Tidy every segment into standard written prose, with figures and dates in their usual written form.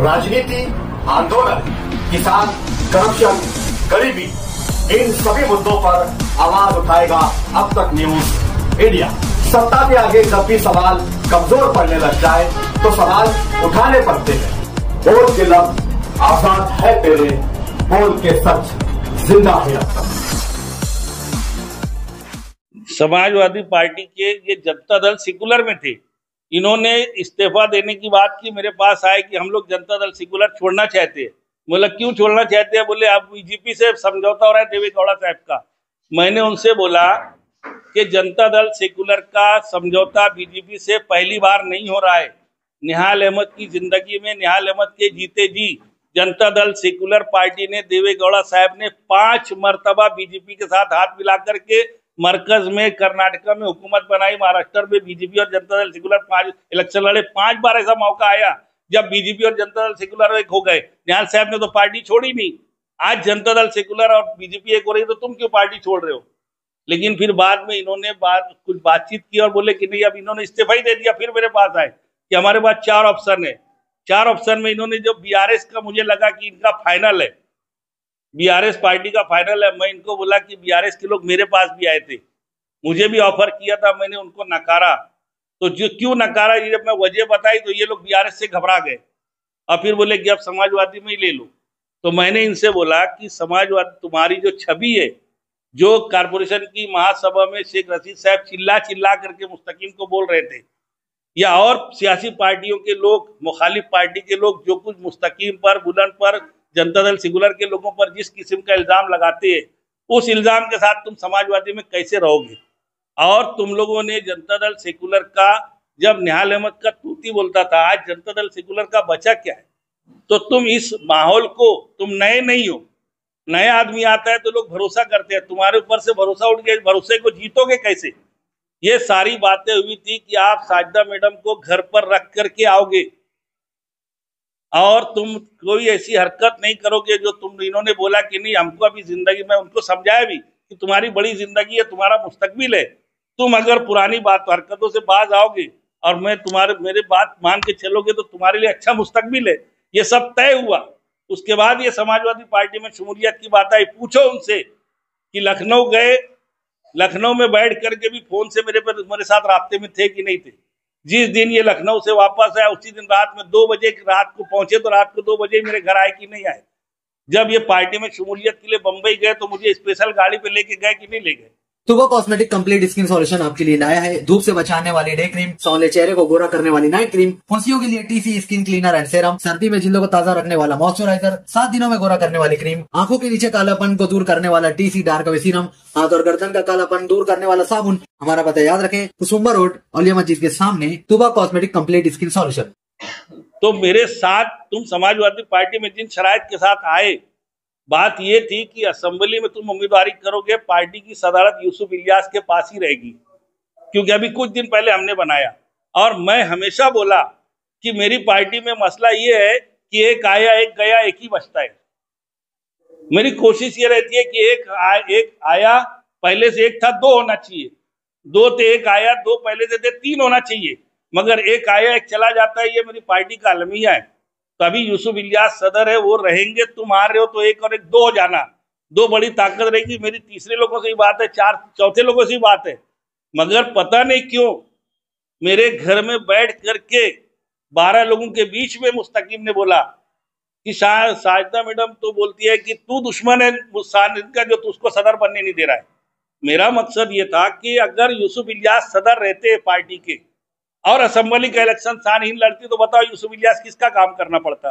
राजनीति, आंदोलन, किसान, करप्शन, गरीबी, इन सभी मुद्दों पर आवाज उठाएगा अब तक न्यूज इंडिया। सत्ता के आगे जब भी सवाल कमजोर पड़ने लग जाए तो सवाल उठाने पड़ते हैं। बोल के लफ्ज आजाद है तेरे, बोल के सच जिंदा है अब तक। समाजवादी पार्टी के ये जनता दल सेकुलर में थे, इन्होंने इस्तीफा देने की बात की, मेरे पास आए कि हम लोग जनता दल सेकुलर छोड़ना चाहते हैं। बोला क्यों छोड़ना चाहते हैं? बोले अब बीजेपी से समझौता हो रहा है देवेगौड़ा साहब का। मैंने उनसे बोला कि जनता दल सेकुलर का समझौता बीजेपी से पहली बार नहीं हो रहा है। निहाल अहमद की जिंदगी में, निहाल अहमद के जीते जी जनता दल सेकुलर पार्टी ने, देवेगौड़ा साहब ने 5 मरतबा बीजेपी के साथ हाथ मिला करके मरकज में, कर्नाटका में हुकूमत बनाई, महाराष्ट्र में बीजेपी और जनता दल सेकुलर 5 इलेक्शन लड़े। 5 बार ऐसा मौका आया जब बीजेपी और जनता दल सेकुलर एक हो गए। निहाल साहब ने तो पार्टी छोड़ी नहीं। आज जनता दल सेकुलर और बीजेपी एक हो रही, तो तुम क्यों पार्टी छोड़ रहे हो? लेकिन फिर बाद में इन्होंने कुछ बातचीत की और बोले कि नहीं, अब इन्होंने इस्तीफा ही दे दिया। फिर मेरे पास आए कि हमारे पास 4 ऑप्शन है। 4 ऑप्शन में इन्होंने जो बीआरएस का, मुझे लगा कि इनका फाइनल है, बीआरएस पार्टी का फाइनल है। मैं इनको बोला कि बीआरएस के लोग मेरे पास भी आए थे, मुझे भी ऑफर किया था, मैंने उनको नकारा। तो जो क्यों नकारा, ये जब मैं वजह बताई तो ये लोग बीआरएस से घबरा गए और फिर बोले कि अब समाजवादी में ही ले लो। तो मैंने इनसे बोला कि समाजवादी, तुम्हारी जो छवि है, जो कारपोरेशन की महासभा में शेख रशीद साहब चिल्ला चिल्ला करके मुस्तकीम को बोल रहे थे, या और सियासी पार्टियों के लोग, मुखालिफ पार्टी के लोग जो कुछ मुस्तकीम पर, बुलंद पर, जनता दल सेकुलर के लोगों पर जिस किस्म का इल्जाम लगाते हैं, उस इल्जाम के साथ तुम समाजवादी में कैसे रहोगे? और तुम लोगों ने जनता दल सेकुलर का, जब निहाल अहमद का तूती बोलता था, आज जनता दल सेकुलर का बचा क्या है? तो तुम इस माहौल को, तुम नए नहीं हो, नया आदमी आता है तो लोग भरोसा करते हैं, तुम्हारे ऊपर से भरोसा उठ गया, भरोसे को जीतोगे कैसे? ये सारी बातें हुई थी कि आप साजिदा मैडम को घर पर रख करके आओगे और तुम कोई ऐसी हरकत नहीं करोगे जो तुम, इन्होंने बोला कि नहीं हमको अभी जिंदगी में, उनको समझाया भी कि तुम्हारी बड़ी जिंदगी है, तुम्हारा मुस्तकबिल है, तुम अगर पुरानी बात हरकतों से बाज आओगे और मेरे बात मान के चलोगे तो तुम्हारे लिए अच्छा मुस्तकबिल है। ये सब तय हुआ। उसके बाद ये समाजवादी पार्टी में शमूलियत की बात आई। पूछो उनसे कि लखनऊ गए, लखनऊ में बैठ करके भी फोन से मेरे साथ रास्ते में थे कि नहीं थे। जिस दिन ये लखनऊ से वापस आया उसी दिन रात में 2 बजे रात को पहुंचे, तो रात को 2 बजे मेरे घर आए कि नहीं आए? जब ये पार्टी में शमूलियत के लिए बंबई गए तो मुझे स्पेशल गाड़ी पे लेके गए कि नहीं ले गए? तुबा कॉस्मेटिक कंप्लीट स्किन सॉल्यूशन आपके लिए लाया है धूप से बचाने वाली डे क्रीम, सौंले चेहरे को गोरा करने वाली नाइट क्रीम, फुंसियों के लिए TC skin cleaner and serum, सर्दी में जिल्दों को ताजा रखने वाला मॉइस्चराइजर, 7 दिनों में गोरा करने वाली क्रीम, आंखों के नीचे कालापन को दूर करने वाला टीसी डार्क वे सीरम, हाथ और गर्दन का कालापन दूर करने वाला साबुन। हमारा पता याद रखें, कुसुम्बा रोड, औलिया मस्जिद के सामने, तुबा कॉस्मेटिक कंप्लीट स्किन सॉल्यूशन। तो मेरे साथ तुम समाजवादी पार्टी में जिन शराइत के साथ आए, बात ये थी कि असेंबली में तुम उम्मीदवारी करोगे, पार्टी की सदारत यूसुफ इलियास के पास ही रहेगी, क्योंकि अभी कुछ दिन पहले हमने बनाया। और मैं हमेशा बोला कि मेरी पार्टी में मसला ये है कि एक आया एक गया, एक ही बचता है। मेरी कोशिश ये रहती है कि एक आया, पहले से एक था, 2 होना चाहिए, 2 थे, एक आया, 2 पहले से थे, 3 होना चाहिए, मगर एक आया एक चला जाता है। ये मेरी पार्टी का अलमिया है। तो अभी यूसुफ इलियास सदर है, वो रहेंगे, तुम आ रहे हो तो 1 और 1 2 हो जाना, 2 बड़ी ताकत रहेगी। मेरी तीसरे लोगों से ही बात है, 4 चौथे लोगों से ही बात है, मगर पता नहीं क्यों मेरे घर में बैठ करके 12 लोगों के बीच में मुस्तकीम ने बोला कि साजिदा मैडम तो बोलती है कि तू दुश्मन है का, जो तुझको सदर बनने नहीं दे रहा है। मेरा मकसद ये था कि अगर यूसुफ इलियास सदर रहते पार्टी के और असेंबली का इलेक्शन सानहीन लड़ती, तो बताओ यूसुफ इलियास किसका काम करना पड़ता,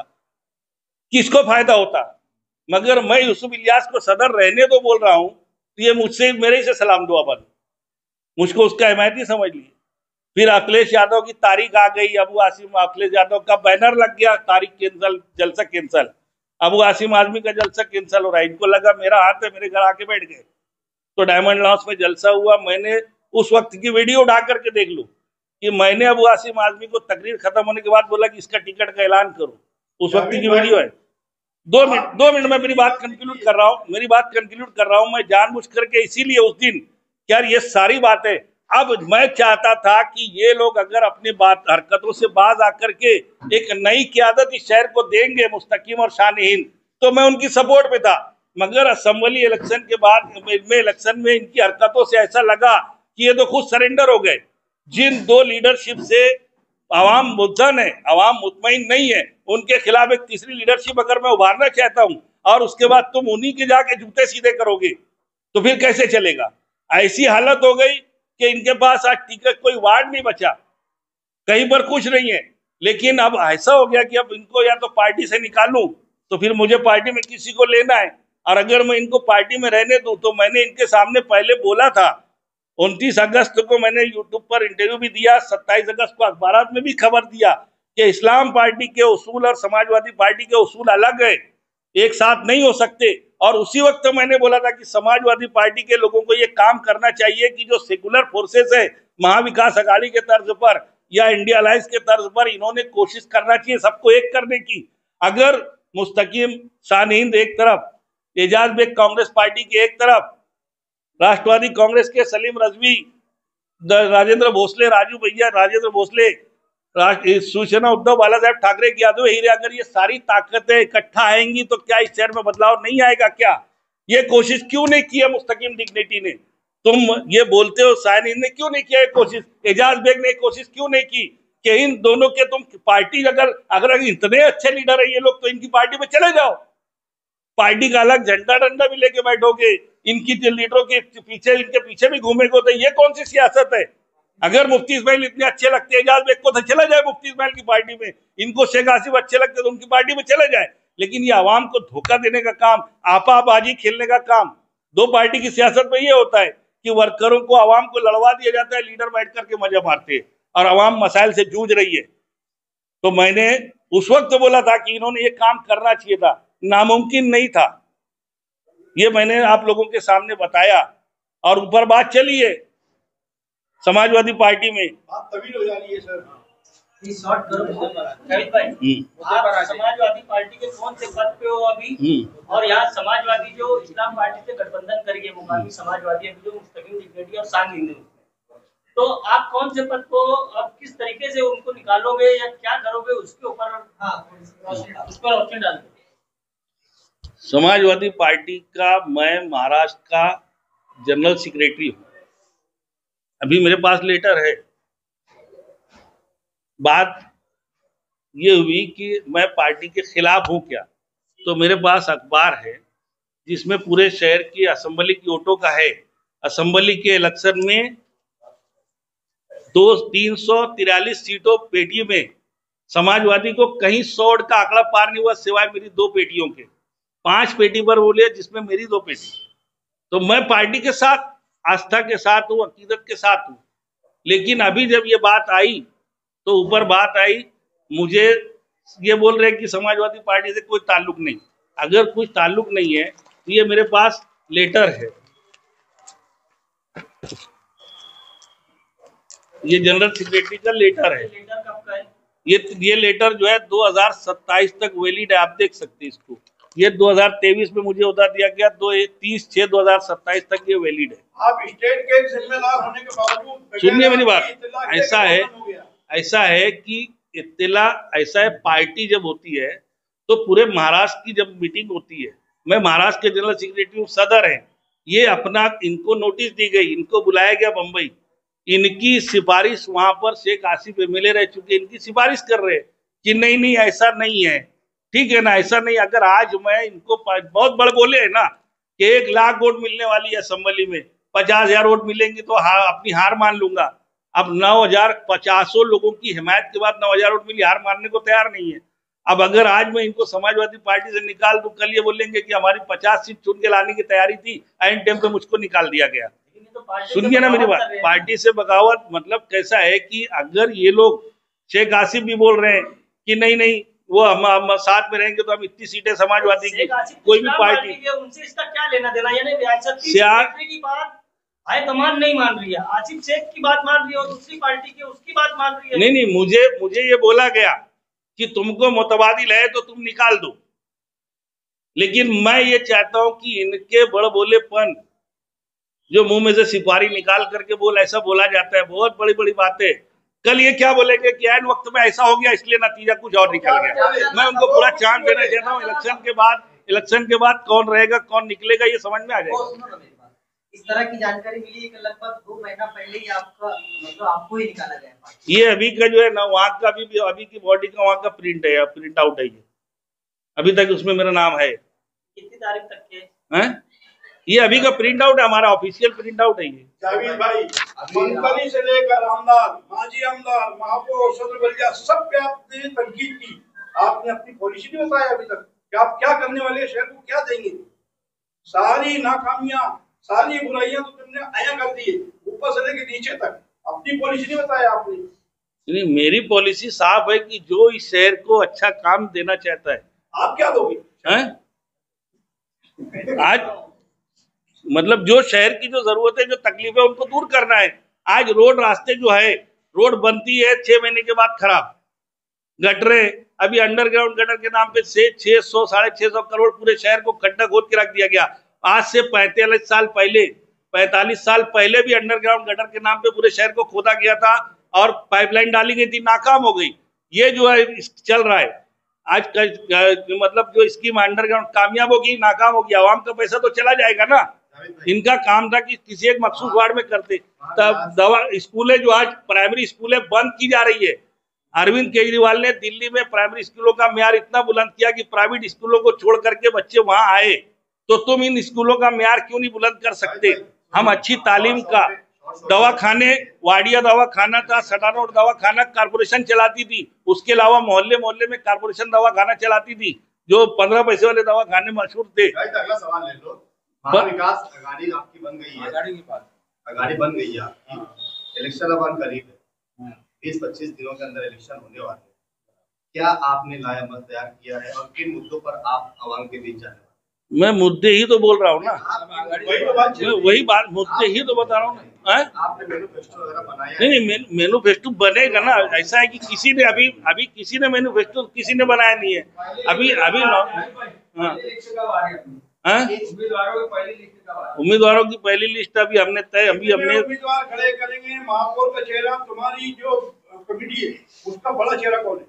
किसको फायदा होता? मगर मैं यूसुफ इलियास को सदर रहने तो बोल रहा हूं, तो ये मुझसे, मेरे ही से सलाम दुआ बन, मुझको उसका हिमायती समझ लिए। फिर अखिलेश यादव की तारीख आ गई, अबू आसिम, अखिलेश यादव का बैनर लग गया, तारीख कैंसल, जलसा कैंसल, अबू आसिम आजमी का जलसा कैंसल हो रहा है। इनको लगा मेरा हाथ है, मेरे घर आके बैठ गए। तो डायमंड लॉन्स में जलसा हुआ, मैंने उस वक्त की वीडियो उठा करके देख लूं कि मैंने अबू आसिम आजमी को तकरीर खत्म होने के बाद बोला कि इसका टिकट का ऐलान करो। उस वक्त की वीडियो है। 2 मिनट में मेरी बात कंक्लूड कर रहा हूँ, मैं जानबूझ करके इसीलिए उस दिन, यार ये सारी बातें अब मैं चाहता था कि ये लोग अगर अपनी बात हरकतों से बाज आकर के एक नई क़यादत इस शहर को देंगे, मुस्तकीम और शान-ए-हिंद, तो मैं उनकी सपोर्ट पे था। मगर असेंबली इलेक्शन के बाद में इलेक्शन में इनकी हरकतों से ऐसा लगा कि ये तो खुद सरेंडर हो गए। जिन दो लीडरशिप से आवाम मुद्दन है, आवाम मुतमईन नहीं है, उनके खिलाफ एक तीसरी लीडरशिप अगर मैं उभारना चाहता हूं और उसके बाद तुम उन्हीं के जाके जूते सीधे करोगे तो फिर कैसे चलेगा। ऐसी हालत हो गई कि इनके पास आज टिकट कोई वार्ड नहीं बचा, कहीं पर कुछ नहीं है। लेकिन अब ऐसा हो गया कि अब इनको या तो पार्टी से निकालूं तो फिर मुझे पार्टी में किसी को लेना है, और अगर मैं इनको पार्टी में रहने दूं तो मैंने इनके सामने पहले बोला था, 29 अगस्त को मैंने यूट्यूब पर इंटरव्यू भी दिया, 27 अगस्त को अखबारात में भी खबर दिया कि इस्लाम पार्टी के उसूल और समाजवादी पार्टी के उसूल अलग है, एक साथ नहीं हो सकते। और उसी वक्त मैंने बोला था कि समाजवादी पार्टी के लोगों को ये काम करना चाहिए कि जो सेकुलर फोर्सेस है, महाविकास अघाड़ी के तर्ज पर या इंडिया अलायंस के तर्ज पर, इन्होंने कोशिश करना चाहिए सबको एक करने की। अगर मुस्तकीम शान-ए-हिंद एक तरफ, एजाज बेग कांग्रेस पार्टी की एक तरफ, राष्ट्रवादी कांग्रेस के सलीम रजवी, राजेंद्र भोसले, राजू भैया राजेंद्र भोसले, शिवसेना उद्धव बाला साहब ठाकरे की यादव हीरे, अगर ये सारी ताकतें इकट्ठा आएंगी तो क्या इस शहर में बदलाव नहीं आएगा क्या? ये कोशिश क्यों नहीं की है मुस्तकीम डिग्निटी ने? तुम ये बोलते हो शान-ए-हिंद ने क्यों नहीं किया ये कोशिश, एजाज बेग ने कोशिश क्यों नहीं की कि इन दोनों के तुम पार्टी अगर इतने अच्छे लीडर है ये लोग तो इनकी पार्टी में चले जाओ, पार्टी का अलग झंडा डंडा भी लेके बैठोगे, इनकी लीडरों के पीछे इनके पीछे भी घूमेगे, तो ये कौन सी सियासत है? अगर मुफ्ती इस्माइल इतने अच्छे लगते हैं एजाज बेग को तो चला जाए मुफ्ती इस्माइल की पार्टी में, इनको शेख आसिफ अच्छे लगते तो उनकी पार्टी में चले जाए। लेकिन ये आवाम को धोखा देने का काम, आपाबाजी खेलने का काम, दो पार्टी की सियासत में ये होता है कि वर्करों को आवाम को लड़वा दिया जाता है, लीडर बैठ करके मजा मारते हैं और आवाम मसाइल से जूझ रही है। तो मैंने उस वक्त बोला था कि इन्होंने ये काम करना चाहिए था, नामुमकिन नहीं था, ये मैंने आप लोगों के सामने बताया। और ऊपर बात चली है समाजवादी पार्टी में, बात तवील हो जा रही है सर। आप समाजवादी पार्टी के कौन से पद पे हो अभी, और यहाँ समाजवादी जो इस्लाम पार्टी से गठबंधन करिए, मुकामी समाजवादी अभी जो मुस्तकीम डिग्निटी और शान-ए-हिंद, तो आप कौन से पद को अब किस तरीके से उनको निकालोगे या क्या करोगे उसके ऊपर उस पर रोशनी डालोगे। समाजवादी पार्टी का मैं महाराष्ट्र का जनरल सेक्रेटरी हूँ, अभी मेरे पास लेटर है। बात ये हुई कि मैं पार्टी के खिलाफ हूँ क्या, तो मेरे पास अखबार है जिसमें पूरे शहर की असेंबली की वोटों का है। असेंबली के इलेक्शन में 343 सीटों पेटी में समाजवादी को कहीं 100 का आंकड़ा पार नहीं हुआ, सिवाय मेरी 2 पेटियों के। 5 पेटी पर बोले जिसमें मेरी 2 पेटी। तो मैं पार्टी के साथ, आस्था के साथ हूँ, अकीदत के साथ हूँ। लेकिन अभी जब ये बात आई तो ऊपर बात आई, मुझे ये बोल रहे हैं कि समाजवादी पार्टी से कोई ताल्लुक नहीं। अगर कुछ ताल्लुक नहीं है तो ये मेरे पास लेटर है, ये जनरल सेक्रेटरी का लेटर है। लेटर कब का है? ये लेटर जो है 2027 तक वैलिड है, आप देख सकते हैं इसको। ये 2023 में मुझे उधर दिया गया, 30/6/2027 तक ये वैलिड है। आप स्टेट के जिम्मेदार होने के बावजूद सुनिए मेरी बात, ऐसा है कि इत्तिला ऐसा है, पार्टी जब होती है तो पूरे महाराष्ट्र की जब मीटिंग होती है, मैं महाराष्ट्र के जनरल सेक्रेटरी हूँ, सदर है, ये अपना इनको नोटिस दी गई, इनको बुलाया गया बम्बई, इनकी सिफारिश वहां पर शेख आसिफ एमएलए रह चुके, इनकी सिफारिश कर रहे कि नहीं ऐसा नहीं है, ठीक है ना, ऐसा नहीं। अगर आज मैं इनको बहुत बड़े बोले है ना कि 1 लाख वोट मिलने वाली है असेंबली में, 50,000 वोट मिलेंगे तो अपनी हार मान लूंगा। अब 9,050 लोगों की हिमायत के बाद 9,000 वोट मिली, हार मानने को तैयार नहीं है। अब अगर आज मैं इनको समाजवादी पार्टी से निकाल दूं, कल ये बोलेंगे कि हमारी 50 सीट चुन के लाने की तैयारी थी, एंड टाइम पे मुझको निकाल दिया गया। सुनिए ना मेरी बात, पार्टी से बगावत मतलब कैसा है कि अगर ये लोग, शेख आसिफ भी बोल रहे हैं कि नहीं वो हम साथ में रहेंगे तो हम इतनी सीटें समाजवादी की, कोई भी पार्टी, उनसे इसका क्या लेना देना, यानी रियासती की बात हाईकमान नहीं मान रही है, आसिफ शेख की बात मान रही है और दूसरी पार्टी की उसकी बात मान रही है। नहीं, मुझे ये बोला गया कि तुमको मुतबादिल है तो तुम निकाल दो, लेकिन मैं ये चाहता हूं कि इनके बड़बोलेपन जो मुंह में से सिपारी निकाल करके ऐसा बोला जाता है, बहुत बड़ी बड़ी बातें। कल ये क्या बोलेंगे कि ऐन वक्त में ऐसा हो गया इसलिए नतीजा कुछ और निकल गया। मैं उनको पूरा चांस देना चाहता हूँ, इलेक्शन के बाद कौन रहेगा कौन निकलेगा ये समझ में आ जाएगा। इस तरह की जानकारी मिली कि लगभग 2 महीना पहले ही आपको ही निकाला गया। ये अभी का जो है ना, वहाँ का अभी की बॉडी का वहाँ का प्रिंट आउट है, ये अभी तक उसमें मेरा नाम है। कितनी तारीख तक के हैं? ये अभी का प्रिंट आउट है, हमारा ऑफिशियल प्रिंट आउट है ये। जावेद भाई, मंत्री से लेकर आमदार, माजी आमदार, महापौर, सदर बलिया, सब पे आपने तनकीद की, आपने अपनी पॉलिसी नहीं बताया अभी तक कि आप क्या करने वाले, शहर को क्या देंगे। सारी नाकामियां, सारी बुराइयां तो तुमने आया कर दी, ऊपर से लेकर नीचे तक, अपनी पॉलिसी नहीं बताया आपने। नहीं, मेरी पॉलिसी साफ है कि जो इस शहर को अच्छा काम देना चाहता है। आप क्या दोगे? आज मतलब जो शहर की जो जरूरत है, जो तकलीफ है, उनको दूर करना है। आज रोड रास्ते जो है, रोड बनती है 6 महीने के बाद खराब, गटरे, अभी अंडरग्राउंड गटर के नाम पे 600 साढ़े 600 करोड़ पूरे शहर को खड्डा खोद के रख दिया गया। आज से 45 साल पहले भी अंडरग्राउंड गटर के नाम पे पूरे शहर को खोदा गया था और पाइपलाइन डाली गई थी, नाकाम हो गई। ये जो है चल रहा है आज का, मतलब जो स्कीम अंडरग्राउंड कामयाब होगी, नाकाम होगी, आवाम का पैसा तो चला जाएगा ना। इनका काम था कि किसी एक मखसूस वार्ड में करते। तब दवा स्कूलें जो आज प्राइमरी स्कूलें बंद की जा रही है, अरविंद केजरीवाल ने दिल्ली में प्राइमरी स्कूलों का म्यार इतना बुलंद किया कि प्राइवेट स्कूलों को छोड़ करके बच्चे वहां आए। तो तुम इन स्कूलों का म्यार क्यों नहीं बुलंद कर सकते? हम अच्छी तालीम का दवाखाने, वाडिया दवाखाना था, सटाना दवाखाना कारपोरेशन चलाती थी, उसके अलावा मोहल्ले मोहल्ले में कारपोरेशन दवाखाना चलाती थी, जो 15 पैसे वाले दवाखाने मशहूर थे। अगला सवाल ले लो। महाविकास अघाड़ी आपकी बन गई है, अघाड़ी बन गई है आपकी, इलेक्शन अब करीब है, 20-25 दिनों के अंदर इलेक्शन होने वाले हैं। क्या आपने लायामत तैयार किया है और किन मुद्दों पर आप आवाम के बीच जाने वाले? मैं मुद्दे ही तो बोल रहा हूँ ना, वही बात मुद्दे ही तो बता रहा हूँ ना। आपने मैनिफेस्टो वगैरह बनाया? नहीं, मैनिफेस्टो बनेगा ना। ऐसा है कि किसी ने अभी किसी ने मैनिफेस्टो किसी ने बनाया नहीं है अभी। उम्मीदवारों की पहली लिस्ट अभी हमने उम्मीदवार खड़े करेंगे, महापौर का चेहरा, तुम्हारी जो कमेटी है उसका बड़ा चेहरा कौन है?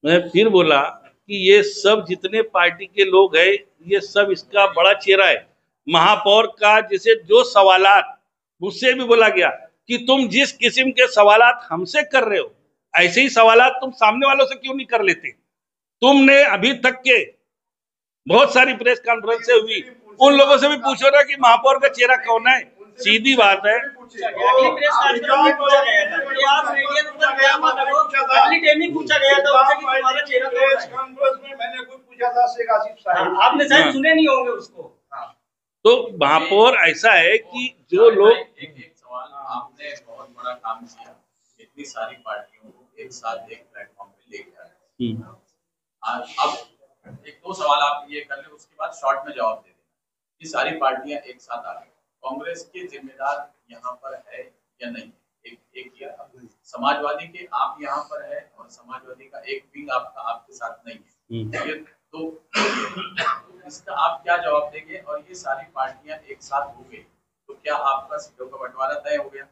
मैं फिर बोला कि ये सब जितने पार्टी के लोग हैं, ये सब इसका बड़ा चेहरा है। महापौर का जैसे जो सवालात मुझसे भी बोला गया कि तुम जिस किस्म के सवालात हमसे कर रहे हो, ऐसे ही सवालात तुम सामने वालों से क्यों नहीं कर लेते? तुमने अभी तक के बहुत सारी प्रेस कॉन्फ्रेंस हुई, उन लोगों से भी पूछो ना कि महापौर का चेहरा कौन है। सीधी बात है। पूछा गया था, आपने शायद सुने नहीं होंगे उसको। तो महापौर ऐसा है कि जो लोग एक सवाल, आपने बहुत बड़ा काम किया, इतनी सारी पार्टियों को एक साथ एक प्लेटफॉर्म पे लेके आए। अब एक दो सवाल आप ये कर ले, उसके बाद शॉर्ट में जवाब दे देना। ये सारी पार्टियां एक साथ आ गई, कांग्रेस के जिम्मेदार यहाँ पर है या नहीं? एक किया समाजवादी के आप यहाँ पर है और समाजवादी का एक विंग आपके साथ नहीं है, तो इसका आप क्या जवाब देंगे? और ये सारी पार्टियां एक साथ हो गई तो क्या आपका सीटों का बंटवारा तय हो गया?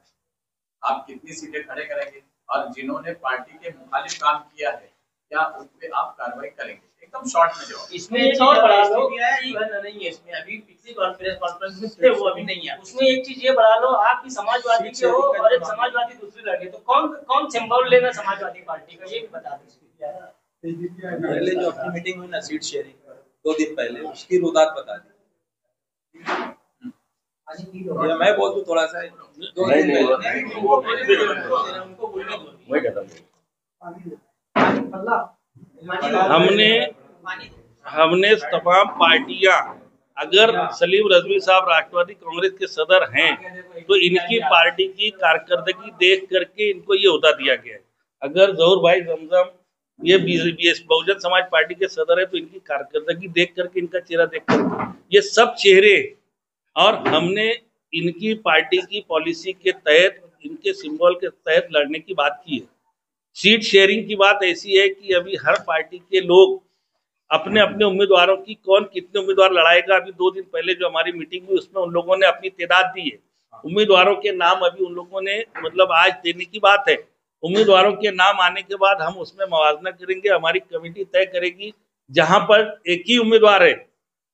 आप कितनी सीटें खड़े करेंगे? और जिन्होंने पार्टी के मुखालिफ काम किया है क्या उन पे आप कार्रवाई करेंगे? एकदम शॉर्ट में जवाब। इसमें एक चीज बढ़ा लो, नहीं है इसमें, अभी पिछली कॉन्फ्रेंस में थे वो, अभी नहीं है। उसमें एक चीज ये बढ़ा लो, आप भी समाजवादी के हो और एक समाजवादी दूसरी लड़के, तो कौन सिंबल लेना समाजवादी पार्टी का, ये भी बता दो। पहले जो अपनी मीटिंग हुई ना सीट शेयरिंग 2 दिन पहले, उसकी रुदात बता दी। मैं बोल दूं थोड़ा सा, 2 दिन पहले उनको बोलने दो। हमने तमाम पार्टियां, अगर सलीम रजवी साहब राष्ट्रवादी कांग्रेस के सदर हैं तो इनकी पार्टी की कारकर्दगी देख करके इनको ये ओहदा दिया गया है। अगर जहूर भाई जमजम ये बहुजन समाज पार्टी के सदर है तो इनकी कारकर्दगी देख करके, इनका चेहरा देख करके, ये सब चेहरे, और हमने इनकी पार्टी की पॉलिसी के तहत, इनके सिंबल के तहत लड़ने की बात की है। सीट शेयरिंग की बात ऐसी है कि अभी हर पार्टी के लोग अपने अपने उम्मीदवारों की, कौन कितने उम्मीदवार लड़ाएगा। अभी 2 दिन पहले जो हमारी मीटिंग हुई उसमें उन लोगों ने अपनी तादाद दी है। उम्मीदवारों के नाम अभी उन लोगों ने मतलब आज देने की बात है। उम्मीदवारों के नाम आने के बाद हम उसमें मवाजना करेंगे, हमारी कमेटी तय करेगी। जहां पर एक ही उम्मीदवार है,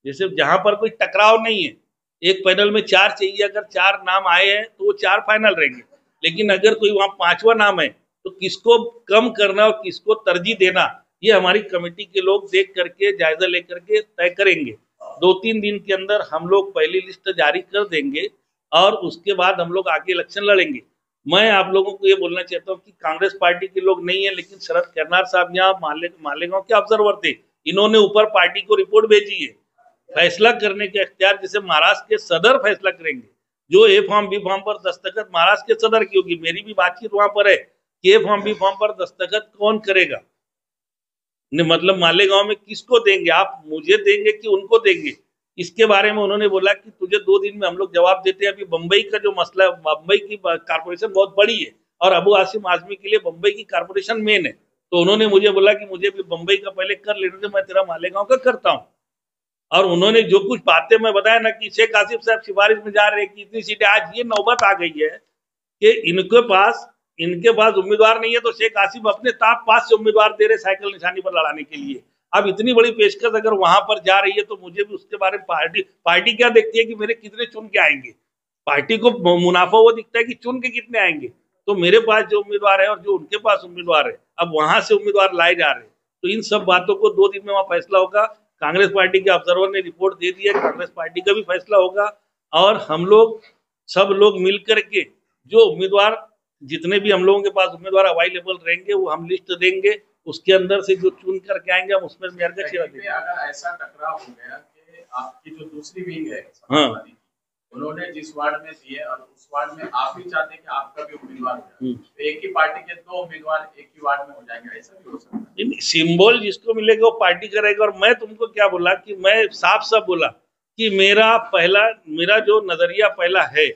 जैसे जहां पर कोई टकराव नहीं है, एक पैनल में 4 चाहिए, अगर 4 नाम आए हैं तो वो 4 फाइनल रहेंगे। लेकिन अगर कोई वहां 5वां नाम है तो किसको कम करना और किसको तरजीह देना, ये हमारी कमेटी के लोग देख करके जायजा लेकर के तय करेंगे। 2-3 दिन के अंदर हम लोग पहली लिस्ट जारी कर देंगे और उसके बाद हम लोग आगे इलेक्शन लड़ेंगे। मैं आप लोगों को ये बोलना चाहता हूँ कि कांग्रेस पार्टी के लोग नहीं है, लेकिन शरद करनार साहब यहाँ मालेगांव के ऑब्जर्वर थे। इन्होंने ऊपर पार्टी को रिपोर्ट भेजी है। फैसला करने के अख्तियार जैसे महाराष्ट्र के सदर फैसला करेंगे। जो ए फॉर्म बी फॉर्म पर दस्तखत महाराष्ट्र के सदर की होगी। मेरी भी बातचीत वहां पर है कि ए फॉर्म बी फॉर्म पर दस्तखत कौन करेगा, मतलब मालेगांव में किसको देंगे, आप मुझे देंगे कि उनको देंगे, इसके बारे में उन्होंने बोला कि तुझे 2 दिन में हम लोग जवाब देते हैं। अभी बम्बई का जो मसला है, बम्बई की कारपोरेशन बहुत बड़ी है और अबू आसिम आजमी के लिए बम्बई की कारपोरेशन मेन है। तो उन्होंने मुझे बोला कि मुझे भी बम्बई का पहले कर लेने दे, मैं तेरा मालेगांव का करता हूँ। और उन्होंने जो कुछ बातें मैं बताया ना कि शेख आसिफ साहब सिफारिश में जा रहे हैं कि इतनी सीटें, आज ये नौबत आ गई है कि इनके पास उम्मीदवार नहीं है तो शेख आसिफ अपने ताप पास से उम्मीदवार दे रहे साइकिल निशानी पर लड़ाने के लिए। अब इतनी बड़ी पेशकश अगर वहां पर जा रही है तो मुझे भी उसके बारे में पार्टी क्या देखती है कि मेरे कितने चुन के आएंगे। पार्टी को मुनाफा वो दिखता है कि चुन के कितने आएंगे। तो मेरे पास जो उम्मीदवार है और जो उनके पास उम्मीदवार है, अब वहां से उम्मीदवार लाए जा रहे हैं। तो इन सब बातों को 2 दिन में वहां फैसला होगा। कांग्रेस पार्टी के ऑब्जर्वर ने रिपोर्ट दे दी है, कांग्रेस पार्टी का भी फैसला होगा और हम लोग सब लोग मिल करके जो उम्मीदवार, जितने भी हम लोगों के पास उम्मीदवार अवेलेबल रहेंगे वो हम लिस्ट देंगे। उसके अंदर से जो चुन करके आएंगे हम उसमें मेयर का चेहरा देंगे। अगर ऐसा टकराव हो गया कि आपकी जो दूसरी विंग है हाँ, उन्होंने जिस वार्ड में दिए और उस वार्ड में आप भी चाहते हैं कि आपका भी उम्मीदवार हो जाए, तो एक ही पार्टी के 2 उम्मीदवार एक ही वार्ड में हो जाएंगे, ऐसा भी हो सकता है? सिंबल जिसको मिलेगा वो पार्टी करेगा। और मैं तुमको क्या बोला कि मैं साफ बोला कि मेरा जो नजरिया पहला है,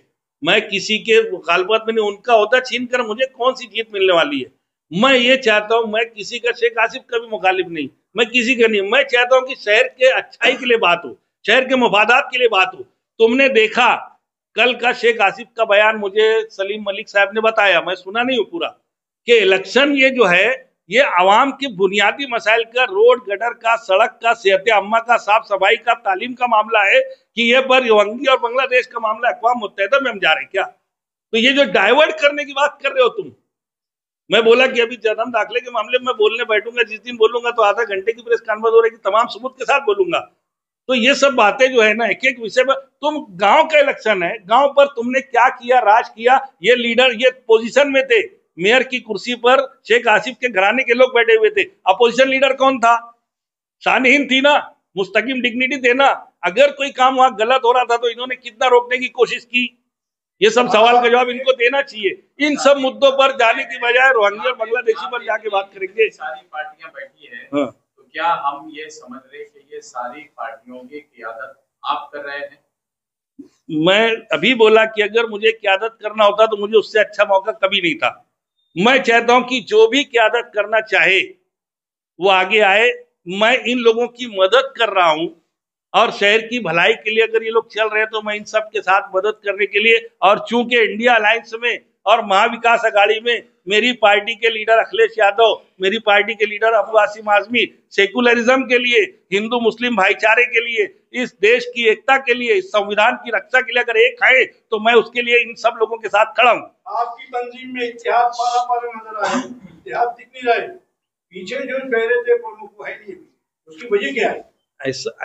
मैं किसी के मुखालफत में नहीं, उनका होता छीन कर मुझे कौन सी जीत मिलने वाली है। मैं ये चाहता हूं, मैं किसी का शेख आसिफ का भी मुखालिफ नहीं, मैं किसी का नहीं। मैं चाहता हूं कि शहर के अच्छाई के लिए बात हो, शहर के मफादात के लिए बात हो। तुमने देखा कल का शेख आसिफ का बयान, मुझे सलीम मलिक साहब ने बताया, मैं सुना नहीं हूँ पूरा, कि इलेक्शन ये जो है ये आवाम के बुनियादी मसाइल का, रोड गटर का, सड़क का, सेहत अम्मा का, साफ सफाई का, तालीम का मामला है कि ये बरवंगी और बांग्लादेश का मामला अक़वाम मुत्तहिदा में हम जा रहे हैं क्या? तो ये जो डाइवर्ट करने की बात कर रहे हो तुम, मैं बोला कि अभी जन्म दाखिले के मामले में बोलने बैठूंगा, जिस दिन बोलूंगा तो आधा घंटे की प्रेस कॉन्फ्रेंस हो रहेगी, तमाम सबूत के साथ बोलूंगा। तो ये सब बातें जो है ना, एक एक विषय पर, तुम गांव का इलेक्शन है, गांव पर तुमने क्या किया, राज किया। ये लीडर ये पोजीशन में थे, मेयर की कुर्सी पर शेख आसिफ के घराने के लोग बैठे हुए थे। अपोजिशन लीडर कौन था? शानहीन थी ना, मुस्तकिम डिग्निटी देना। अगर कोई काम वहां गलत हो रहा था तो इन्होंने कितना रोकने की कोशिश की, ये सब सवाल का जवाब इनको देना चाहिए। इन सब मुद्दों पर जाने की बजाय रोहिंग्या और बांग्लादेशी पर जाके बात करेंगे। सारी पार्टियां बैठी है, हाँ। तो क्या हम ये समझ रहे कि ये सारी पार्टियों की क़ियादत आप कर रहे हैं? मैं अभी बोला कि अगर मुझे क़ियादत करना होता तो मुझे उससे अच्छा मौका कभी नहीं था। मैं चाहता हूं कि जो भी क़ियादत करना चाहे वो आगे आए। मैं इन लोगों की मदद कर रहा हूं और शहर की भलाई के लिए अगर ये लोग चल रहे हैं तो मैं इन सब के साथ मदद करने के लिए, और चूंकि इंडिया अलायंस में और महाविकास अघाड़ी में मेरी पार्टी के लीडर अखिलेश यादव, मेरी पार्टी के लीडर अबू आसिम आजमी सेकुलरिज्म के लिए, हिंदू मुस्लिम भाईचारे के लिए, इस देश की एकता के लिए, इस संविधान की रक्षा के लिए अगर एक है तो मैं उसके लिए इन सब लोगों के साथ खड़ा हूँ। आपकी तंजीम में इत्तेहाद पारा नजर आए, इत्तेहाद दिख नहीं रहा है। पीछे जो पहले थे प्रमुख वो है नहीं, उसकी वजह क्या है?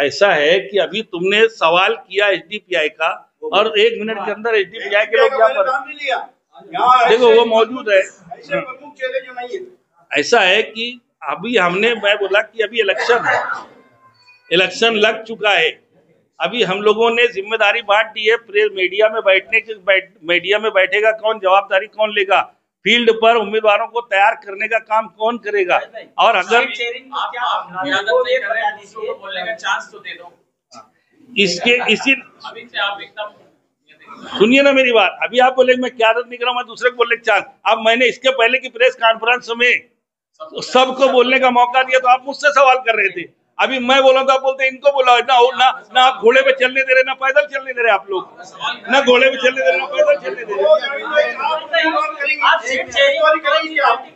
ऐसा है कि अभी तुमने सवाल किया एसडीपीआई का, और 1 मिनट के अंदर एसडीपीआई के लोग यहाँ पर देखो वो मौजूद है। ऐसे प्रमुख चेहरे जो नहीं है। ऐसा है कि अभी मैं बोला कि अभी इलेक्शन लग चुका है। अभी हम लोगों ने जिम्मेदारी बांट दी है। प्रेस मीडिया में बैठेगा कौन, जवाबदारी कौन लेगा, फील्ड पर उम्मीदवारों को तैयार करने का काम कौन करेगा। और अगर बोलने का चांस तो दे दो। सुनिए ना मेरी बात, अभी आप बोले मैं क़ियादत नहीं कर रहा हूं, मैं दूसरे को बोलने का चांस। अब मैंने इसके पहले की प्रेस कॉन्फ्रेंस में सबको बोलने का मौका दिया तो आप मुझसे सवाल कर रहे थे। अभी मैं बोला तो आप बोलते इनको बोला ना आप घोड़े पे चलने दे रहे, ना पैदल चलने दे रहे आप लोग, ना घोड़े पे चलने दे रहे, ना पैदल चलने दे रहे।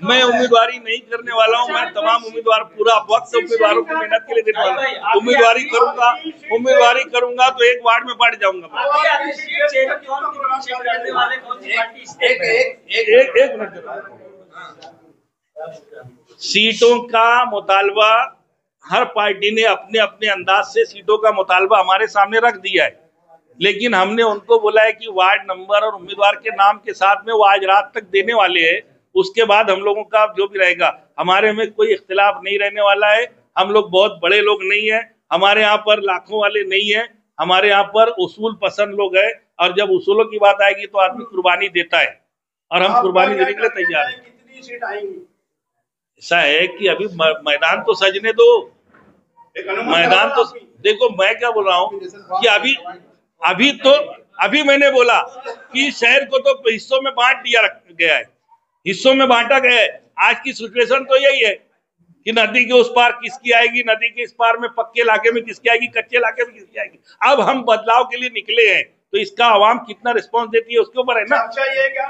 मैं उम्मीदवारी नहीं करने वाला हूँ। मैं तमाम उम्मीदवार पूरा वक्त उम्मीदवारों की मेहनत के लिए देने वाला हूँ। उम्मीदवारी करूंगा तो एक वार्ड में बढ़ जाऊंगा। एक मिनट, सीटों का मुतालबा हर पार्टी ने अपने अपने अंदाज से सीटों का मुतालबा हमारे सामने रख दिया है, लेकिन हमने उनको बोला है कि वार्ड नंबर और उम्मीदवार के नाम के साथ में वो आज रात तक देने वाले हैं। उसके बाद हम लोगों का जो भी रहेगा, हमारे में कोई इख्तिलाफ नहीं रहने वाला है। हम लोग बहुत बड़े लोग नहीं है, हमारे यहाँ पर लाखों वाले नहीं है, हमारे यहाँ पर उसूल पसंद लोग हैं, और जब उसूलों की बात आएगी तो आदमी कुर्बानी देता है, और हम कुर्बानी देने के लिए तैयार हैं। कितनी सीट आएंगी? ऐसा है कि अभी मैदान तो सजने दो, मैदान तो देखो। मैं क्या बोल रहा हूँ कि अभी मैंने बोला कि शहर को तो हिस्सों में बांट दिया गया है, हिस्सों में बांटा गया है। आज की सिचुएशन तो यही है कि नदी के उस पार किसकी आएगी, नदी के इस पार में पक्के इलाके में किसकी आएगी, कच्चे इलाके में किसकी आएगी। अब हम बदलाव के लिए निकले हैं, तो इसका आवाम कितना रिस्पांस देती है उसके ऊपर है ना। अच्छा ये क्या